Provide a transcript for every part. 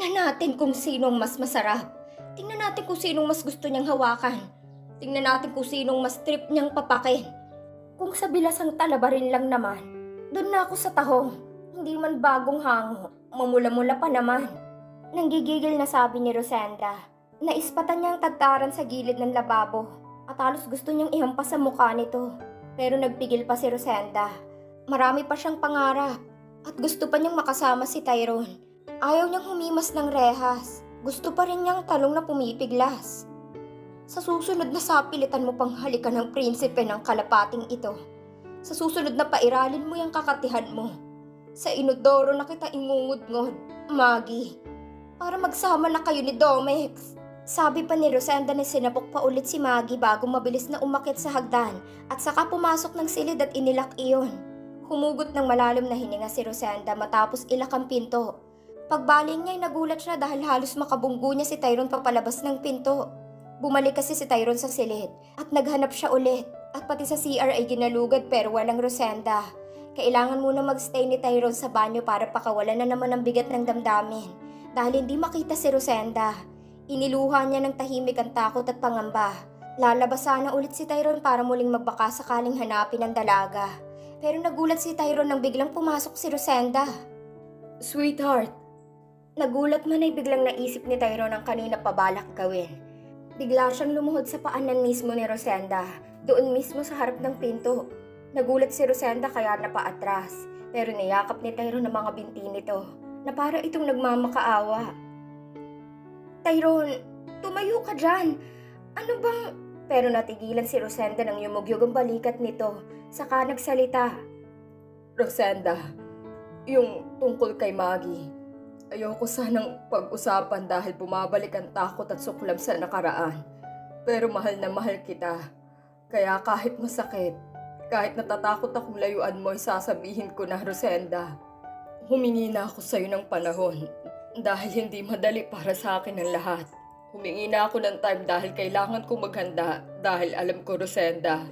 Tingnan natin kung sinong mas masarap. Tingnan natin kung sinong mas gusto niyang hawakan. Tingnan natin kung sinong mas trip niyang papakin. Kung sa bilasang talabarin lang naman, doon na ako sa tahong. Hindi man bagong hango, mamula-mula pa naman. Nanggigigil na sabi ni Rosenda. Naispatan niya ang tagtaran sa gilid ng lababo at halos gusto niyang ihampas sa mukha nito. Pero nagpigil pa si Rosenda. Marami pa siyang pangarap at gusto pa niyang makasama si Tyrone. Ayaw niyang humimas ng rehas. Gusto pa rin niyang talong na pumipiglas. Sa susunod na sapilitan mo pang halikan ng prinsipe ng kalapating ito. Sa susunod na pairalin mo yung kakatihan mo. Sa inodoro na kita ingungud-ngod, Maggie. Para magsama na kayo ni Domex. Sabi pa ni Rosenda na sinapok pa ulit si Maggie bago mabilis na umakyat sa hagdan at saka pumasok ng silid at inilak iyon. Humugot ng malalim na hininga si Rosenda matapos ilak ang pinto. Pagbaling niya ay nagulat siya dahil halos makabunggo niya si Tyrone papalabas ng pinto. Bumalik kasi si Tyrone sa silid at naghanap siya ulit at pati sa CR ay ginalugad pero walang Rosenda. Kailangan muna magstay ni Tyrone sa banyo para pakawalan na naman ang bigat ng damdamin dahil hindi makita si Rosenda. Iniluha niya ng tahimik ang takot at pangamba. Lalabas sana ulit si Tyrone para muling magbaka sakaling hanapin ang dalaga. Pero nagulat si Tyrone nang biglang pumasok si Rosenda. Sweetheart. Nagulat man ay biglang naisip ni Tyrone ang kanina pabalak gawin. Bigla siyang lumuhod sa paanan mismo ni Rosenda, doon mismo sa harap ng pinto. Nagulat si Rosenda kaya napaatras, pero niyakap ni Tyrone ang mga binti nito, na para itong nagmamakaawa. Tyrone, tumayo ka dyan. Ano bang... Pero natigilan si Rosenda nang yumugyog ang balikat nito, saka nagsalita. Rosenda, yung tungkol kay Maggie. Ayoko sanang pag-usapan dahil bumabalik ang takot at suklam sa nakaraan. Pero mahal na mahal kita. Kaya kahit masakit, kahit natatakot akong layuan mo, sasabihin ko na, Rosenda. Humingi na ako sa'yo ng panahon dahil hindi madali para sa akin ang lahat. Humingi na ako ng time dahil kailangan kong maghanda dahil alam ko, Rosenda,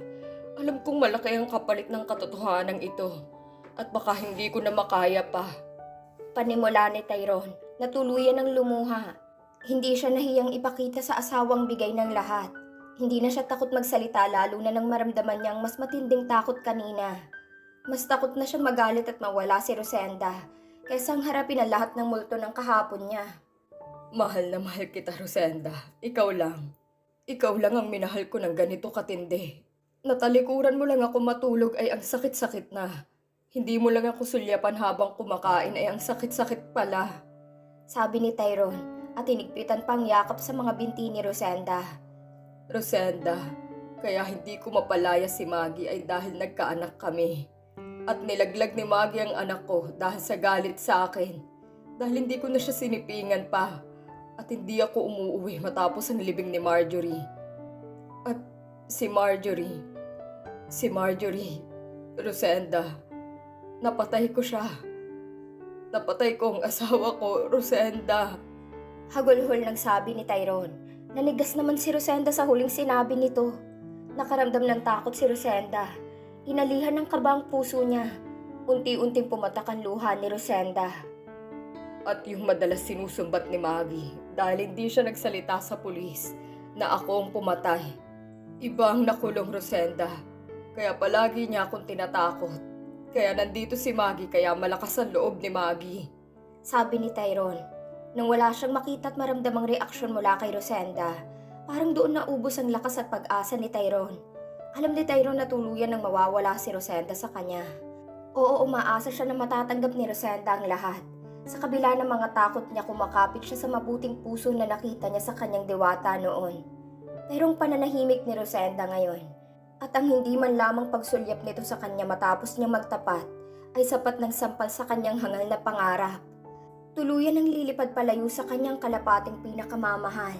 alam kong malaki ang kapalit ng katotohanan ito at baka hindi ko na makaya pa. Panimula ni Tyrone na tuluyan ng lumuha. Hindi siya nahiyang ipakita sa asawang bigay ng lahat. Hindi na siya takot magsalita lalo na nang maramdaman niyang mas matinding takot kanina. Mas takot na siya magalit at mawala si Rosenda kaysa harapin ang lahat ng multo ng kahapon niya. Mahal na mahal kita, Rosenda. Ikaw lang. Ikaw lang ang minahal ko ng ganito katindi. Natalikuran mo lang ako matulog ay ang sakit-sakit na. Hindi mo lang ako sulyapan habang kumakain ay ang sakit-sakit pala. Sabi ni Tyrone at hinigpitan pang yakap sa mga binti ni Rosenda. Rosenda, kaya hindi ko mapalaya si Maggie ay dahil nagkaanak kami. At nilaglag ni Maggie ang anak ko dahil sa galit sa akin. Dahil hindi ko na siya sinipingan pa. At hindi ako umuuwi matapos ang libing ni Marjorie. At si Marjorie, Rosenda, napatay ko siya. Napatay ko ang asawa ko, Rosenda. Hagulhol ng sabi ni Tyrone. Nanigas naman si Rosenda sa huling sinabi nito. Nakaramdam ng takot si Rosenda. Inalihan ng kaba ang puso niya. Unti-unting pumatak ang luha ni Rosenda. At yung madalas sinusumbat ni Maggie dahil hindi siya nagsalita sa pulis na ako ang pumatay. Iba ang nakulong, Rosenda. Kaya palagi niya akong tinatakot. Kaya nandito si Maggie kaya malakas ang loob ni Maggie. Sabi ni Tyrone. Nang wala siyang makita at maramdamang reaksyon mula kay Rosenda, parang doon naubos ang lakas at pag-asa ni Tyrone. Alam ni Tyrone na tuluyan nang mawawala si Rosenda sa kanya. Oo, umaasa siya na matatanggap ni Rosenda ang lahat. Sa kabila ng mga takot niya, kumakapit siya sa mabuting puso na nakita niya sa kanyang diwata noon. Pero ang pananahimik ni Rosenda ngayon at ang hindi man lamang pagsulyap nito sa kanya matapos niya magtapat ay sapat ng sampal sa kanyang hangal na pangarap. Tuluyan ang lilipad palayo sa kanyang kalapating pinakamamahal.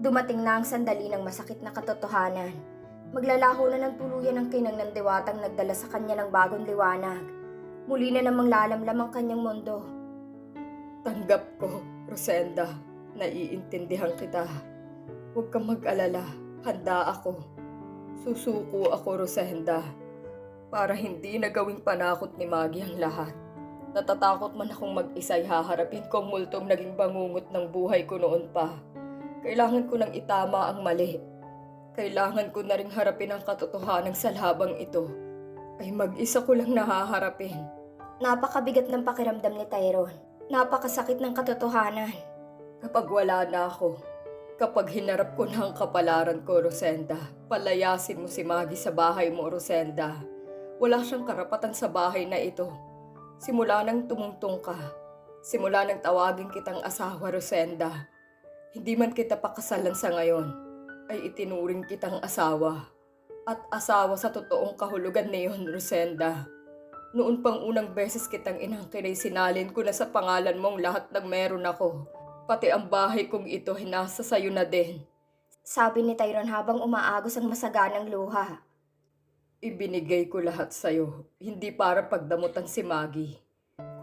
Dumating na ang sandali ng masakit na katotohanan. Maglalaho na ng tuluyan ang kinang ng diwatang nagdala sa kanya ng bagong liwanag. Muli na namang lalamlam ang kanyang mundo. Tanggap ko, Rosenda. Naiintindihan kita. Huwag kang mag-alala. Handa ako. Susuko ako, Rosenda, para hindi na gawing panakot ni Maggie ang lahat. Natatakot man akong mag-isa'y haharapin ko ang multong naging bangungot ng buhay ko noon pa. Kailangan ko nang itama ang mali. Kailangan ko na ring harapin ang katotohanan sa labang ito. Ay mag-isa ko lang nahaharapin. Napakabigat ng pakiramdam ni Tyrone. Napakasakit ng katotohanan. Kapag wala na ako, kapag hinarap ko na ang kapalaran ko, Rosenda, palayasin mo si Maggie sa bahay mo, Rosenda. Wala siyang karapatan sa bahay na ito. Simula nang tumungtong ka, simula nang tawagin kitang asawa, Rosenda, hindi man kita pakasalan sa ngayon, ay itinuring kitang asawa. At asawa sa totoong kahulugan niyon, Rosenda. Noon pang unang beses kitang inangkin ay sinalin ko na sa pangalan mong lahat ng meron ako. Pati ang bahay kong ito hinasa sa'yo na din. Sabi ni Tyrone habang umaagos ang masaganang luha. Ibinigay ko lahat sa'yo, hindi para pagdamutan si Maggie,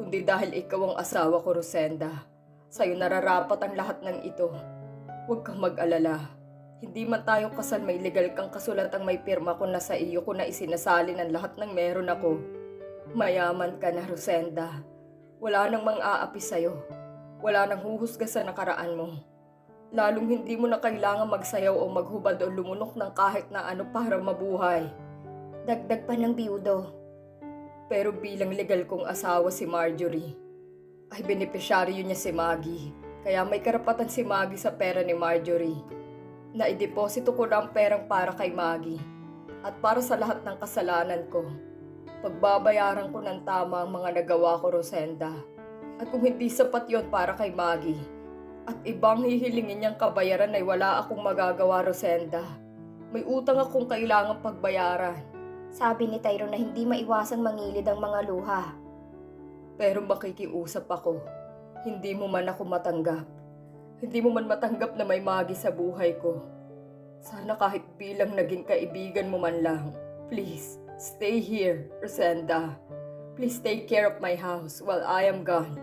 kundi dahil ikaw ang asawa ko, Rosenda. Sa'yo nararapat ang lahat ng ito. Huwag kang mag-alala. Hindi man tayo kasal, may legal kang kasulatang may pirma ko na sa iyo ko na isinasalin ang lahat ng meron ako. Mayaman ka na, Rosenda. Wala nang mang-aapi sa'yo. Wala nang huhusga sa nakaraan mo. Lalong hindi mo na kailangan magsayaw o maghubad o lumunok ng kahit na ano para mabuhay. Dagdag pa ng biyudo. Pero bilang legal kong asawa si Marjorie, ay benepisyaryo niya si Maggie. Kaya may karapatan si Maggie sa pera ni Marjorie. Naideposito ko na ang perang para kay Maggie. At para sa lahat ng kasalanan ko, pagbabayaran ko ng tama ang mga nagawa ko, Rosenda. At kung hindi sapat yon para kay Maggie, at ibang hihilingin niyang kabayaran ay wala akong magagawa, Rosenda. May utang akong kailangang pagbayaran. Sabi ni Tyrone na hindi maiwasang mangilid ang mga luha. Pero makikiusap ako. Hindi mo man ako matanggap. Hindi mo man matanggap na may Maggie sa buhay ko. Sana kahit bilang naging kaibigan mo man lang. Please, stay here, Rosenda. Please take care of my house while I am gone.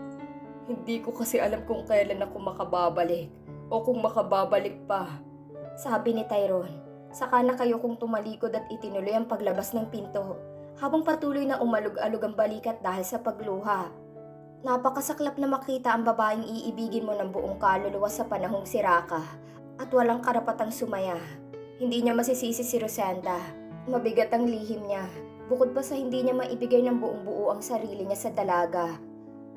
Hindi ko kasi alam kung kailan ako makababalik o kung makababalik pa. Sabi ni Tyrone. Saka na kayo kung tumalikod at itinuloy ang paglabas ng pinto habang patuloy na umalog-alog ang balikat dahil sa pagluha. Napakasaklap na makita ang babaeng iibigin mo ng buong kaluluwa sa panahong sira ka at walang karapatang sumaya. Hindi niya masisisi si Rosenda. Mabigat ang lihim niya, bukod pa sa hindi niya maibigay ng buong buo ang sarili niya sa dalaga.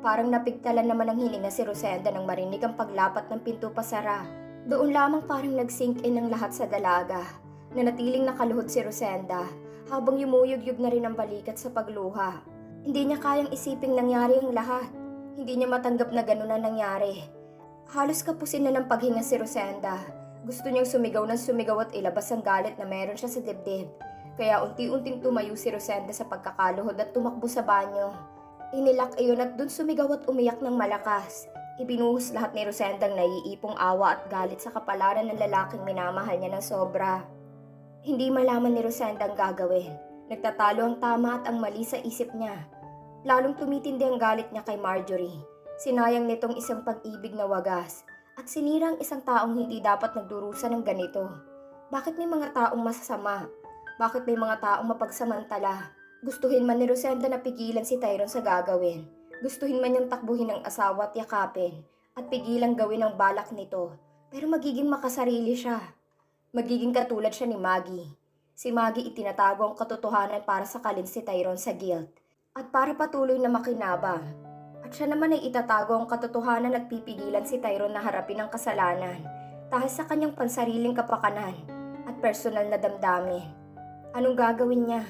Parang napigtalan naman ang hininga si Rosenda nang marinig ang paglapat ng pinto pasara. Doon lamang parang nag-sink in ang lahat sa dalaga. Nanatiling nakaluhod si Rosenda habang yumuyog-yug na rin ang balikat sa pagluha. Hindi niya kayang isiping nangyari ang lahat. Hindi niya matanggap na ganun na nangyari. Halos kapusin na ng paghinga si Rosenda. Gusto niyang sumigaw ng sumigaw at ilabas ang galit na meron siya sa dibdib. Kaya unti-unting tumayo si Rosenda sa pagkakaluhod at tumakbo sa banyo. Inilak iyon at dun sumigaw at umiyak ng malakas. Ibinuhos lahat ni Rosenda ang naiipong awa at galit sa kapalaran ng lalaking minamahal niya ng sobra. Hindi malaman ni Rosenda ang gagawin. Nagtatalo ang tama at ang mali sa isip niya. Lalong tumitindi ang galit niya kay Marjorie. Sinayang nitong isang pag-ibig na wagas at sinira ang isang taong hindi dapat nagdurusa ng ganito. Bakit may mga taong masasama? Bakit may mga taong mapagsamantala? Gustuhin man ni Rosenda na pigilan si Tyrone sa gagawin. Gustuhin man niyang takbuhin ng asawa at yakapin at pigilang gawin ang balak nito. Pero magiging makasarili siya. Magiging katulad siya ni Maggie. Si Maggie itinatago ang katotohanan para sakalin si Tyrone sa guilt at para patuloy na makinabang. At siya naman ay itatago ang katotohanan at pipigilan si Tyrone na harapin ang kasalanan dahil sa kanyang pansariling kapakanan at personal na damdamin. Anong gagawin niya?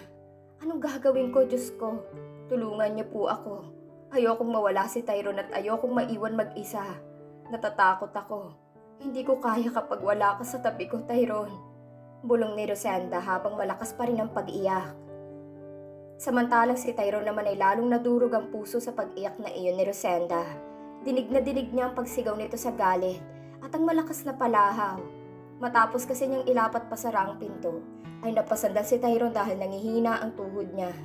Anong gagawin ko, Diyos ko? Tulungan niyo po ako. Ayokong mawala si Tyrone at ayokong maiwan mag-isa. Natatakot ako. Hindi ko kaya kapag wala ka sa tabi ko, Tyrone. Bulong ni Rosenda habang malakas pa rin ang pag-iyak. Samantalang si Tyrone naman ay lalong nadurog ang puso sa pag-iyak na iyon ni Rosenda. Dinig na dinig niya ang pagsigaw nito sa galit at ang malakas na palahaw. Matapos kasi niyang ilapat pasara ang pinto, ay napasandal si Tyrone dahil nangihina ang tuhod niya.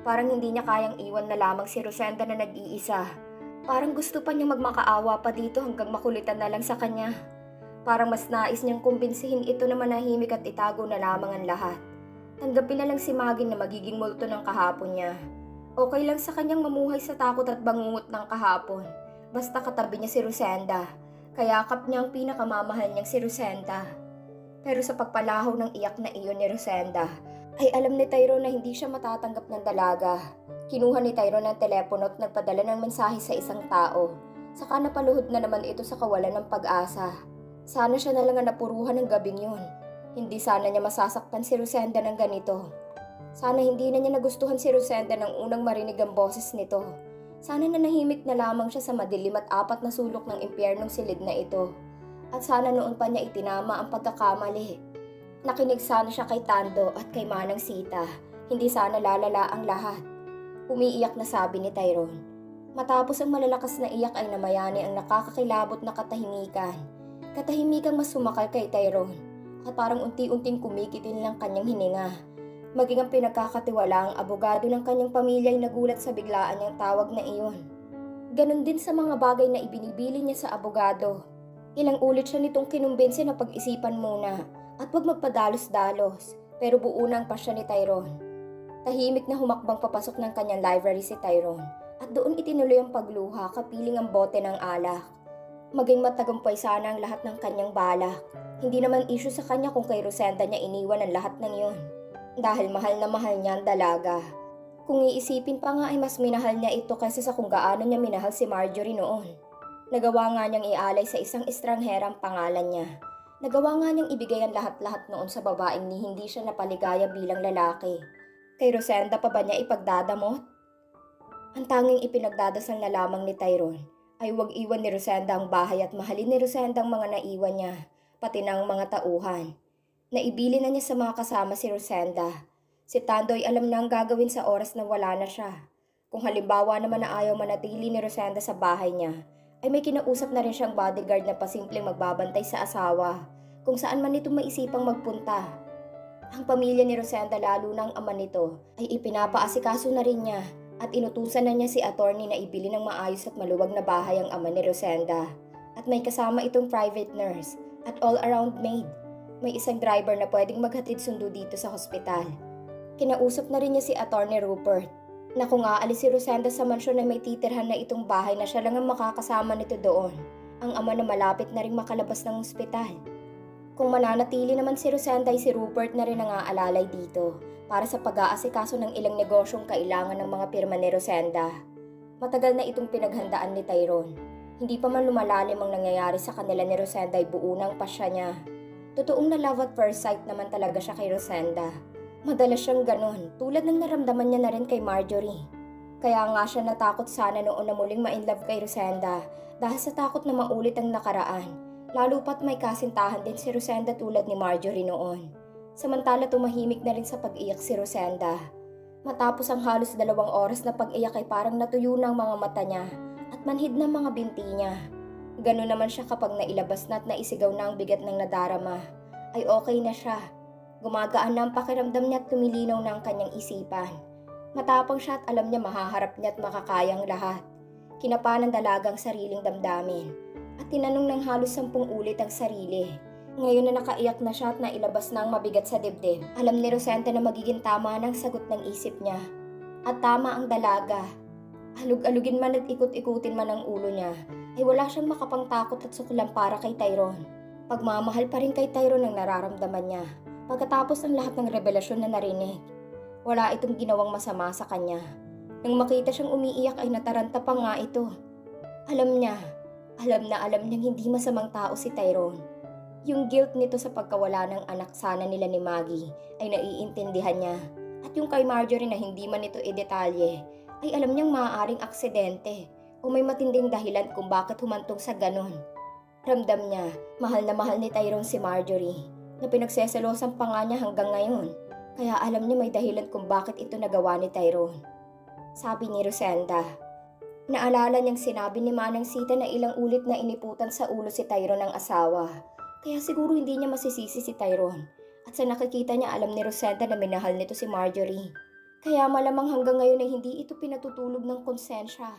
Parang hindi niya kayang iwan na lamang si Rosenda na nag-iisa. Parang gusto pa niyang magmakaawa pa dito hanggang makulitan na lang sa kanya. Parang mas nais niyang kumbinsihin ito na manahimik at itago na lamang ang lahat. Tanggapin na lang si Maggie na magiging multo ng kahapon niya. Okay lang sa kanyang mamuhay sa takot at bangungot ng kahapon. Basta katabi niya si Rosenda. Kayakap niya ang pinakamamahal niyang si Rosenda. Pero sa pagpalahaw ng iyak na iyon ni Rosenda, ay alam ni Tyrone na hindi siya matatanggap ng dalaga. Kinuha ni Tyrone ang telepono at nagpadala ng mensahe sa isang tao. Saka napaluhod na naman ito sa kawalan ng pag-asa. Sana siya na lang ang napuruhan ng gabing yun. Hindi sana niya masasaktan si Rosenda ng ganito. Sana hindi na niya nagustuhan si Rosenda nang unang marinig ang boses nito. Sana nanahimik na lamang siya sa madilim at apat na sulok ng impyernong silid na ito. At sana noon pa niya itinama ang pagkakamali. Nakinig sana siya kay Tando at kay Manang Sita. Hindi sana lalala ang lahat. Umiiyak na sabi ni Tyrone. Matapos ang malalakas na iyak ay namayani ang nakakakilabot na katahimikan. Katahimikang mas sumakal kay Tyrone. At parang unti-unting kumikitin lang kanyang hininga. Maging ang pinagkakatiwalaang abogado ng kanyang pamilya ay nagulat sa biglaan niyang tawag na iyon. Ganon din sa mga bagay na ibinibili niya sa abogado. Ilang ulit siya nitong kinumbinsi na pag-isipan muna at huwag magpadalos-dalos, pero buo na ang pasya ni Tyrone. Tahimik na humakbang papasok ng kanyang library si Tyrone at doon itinuloy ang pagluha kapiling ang bote ng alak. Maging matagumpay sana ang lahat ng kanyang balak. Hindi naman issue sa kanya kung kay Rosenda niya iniwan ang lahat ng iyon. Dahil mahal na mahal niya ang dalaga. Kung iisipin pa nga ay mas minahal niya ito kaysa sa kung gaano niya minahal si Marjorie noon. Nagawa nga niyang ialay sa isang estranghera ang pangalan niya. Nagawa nga niyang ibigay ang lahat-lahat noon sa babaeng ni hindi siya napaligaya bilang lalaki. Kay Rosenda pa ba niya ipagdadamot? Ang tanging ipinagdadasal na lamang ni Tyrone ay huwag iwan ni Rosenda ang bahay at mahalin ni Rosenda ang mga naiwan niya, pati na ang mga tauhan. Naibili na niya sa mga kasama si Rosenda. Si Tando ay alam na ang gagawin sa oras na wala na siya. Kung halimbawa naman na ayaw manatili ni Rosenda sa bahay niya, ay may kinausap na rin siyang bodyguard na pasimpleng magbabantay sa asawa kung saan man ito maisipang magpunta. Ang pamilya ni Rosenda lalo na ang ama nito ay ipinapaasikaso na rin niya at inutusan na niya si attorney na ibili ng maayos at maluwag na bahay ang ama ni Rosenda. At may kasama itong private nurse at all-around maid. May isang driver na pwedeng maghatid sundo dito sa hospital. Kinausap na rin niya si attorney Rupert na kung aalis si Rosenda sa mansyon na may titirhan na itong bahay na siya lang ang makakasama nito doon, ang ama na malapit na rin makalabas ng ospital. Kung mananatili naman si Rosenda ay si Rupert na rin ang aalalay dito para sa pag-aasikaso ng ilang negosyong kailangan ng mga pirma ni Rosenda. Matagal na itong pinaghandaan ni Tyrone. Hindi pa man lumalalim ang nangyayari sa kanila ni Rosenda ay buo ng pasya niya. Totoong na love at first sight naman talaga siya kay Rosenda. Madalas siyang ganon, tulad ng naramdaman niya na rin kay Marjorie. Kaya nga siya natakot sana noon na muling ma-inlove kay Rosenda dahil sa takot na maulit ang nakaraan, lalo pat may kasintahan din si Rosenda tulad ni Marjorie noon. Samantala tumahimik na rin sa pag-iyak si Rosenda. Matapos ang halos 2 oras na pag-iyak ay parang natuyo na ang mga mata niya at manhid na mga binti niya. Ganon naman siya kapag nailabas na at naisigaw na ang bigat ng nadarama. Ay okay na siya. Gumagaan na ang pakiramdam niya at tumilinaw na ang kanyang isipan. Matapang siya at alam niya mahaharap niya at makakayang lahat. Kinapa ng dalagang sariling damdamin at tinanong ng halos 10 ulit ang sarili. Ngayon na nakaiyak na siya at nailabas na ang mabigat sa dibdib, alam ni Rosenda na magiging tama ng sagot ng isip niya. At tama ang dalaga. Alug-alugin man at ikot-ikutin man ang ulo niya, ay wala siyang makapangtakot at sukulang para kay Tyrone. Pagmamahal pa rin kay Tyrone ang nararamdaman niya. Pagkatapos ng lahat ng revelasyon na narinig, wala itong ginawang masama sa kanya. Nang makita siyang umiiyak ay nataranta pa nga ito. Alam niyang hindi masamang tao si Tyrone. Yung guilt nito sa pagkawala ng anak sana nila ni Maggie ay naiintindihan niya. At yung kay Marjorie na hindi man ito idetalye, ay alam niyang maaaring aksidente o may matinding dahilan kung bakit humantong sa ganon. Ramdam niya, mahal na mahal ni Tyrone si Marjorie, na pinagseselosan pa nga niya hanggang ngayon. Kaya alam niya may dahilan kung bakit ito nagawa ni Tyrone. Sabi ni Rosenda. Naalala niyang sinabi ni Manang Sita na ilang ulit na iniputan sa ulo si Tyrone ng asawa. Kaya siguro hindi niya masisisi si Tyrone. At sa nakikita niya alam ni Rosenda na minahal nito si Marjorie. Kaya malamang hanggang ngayon ay hindi ito pinatutulog ng konsensya.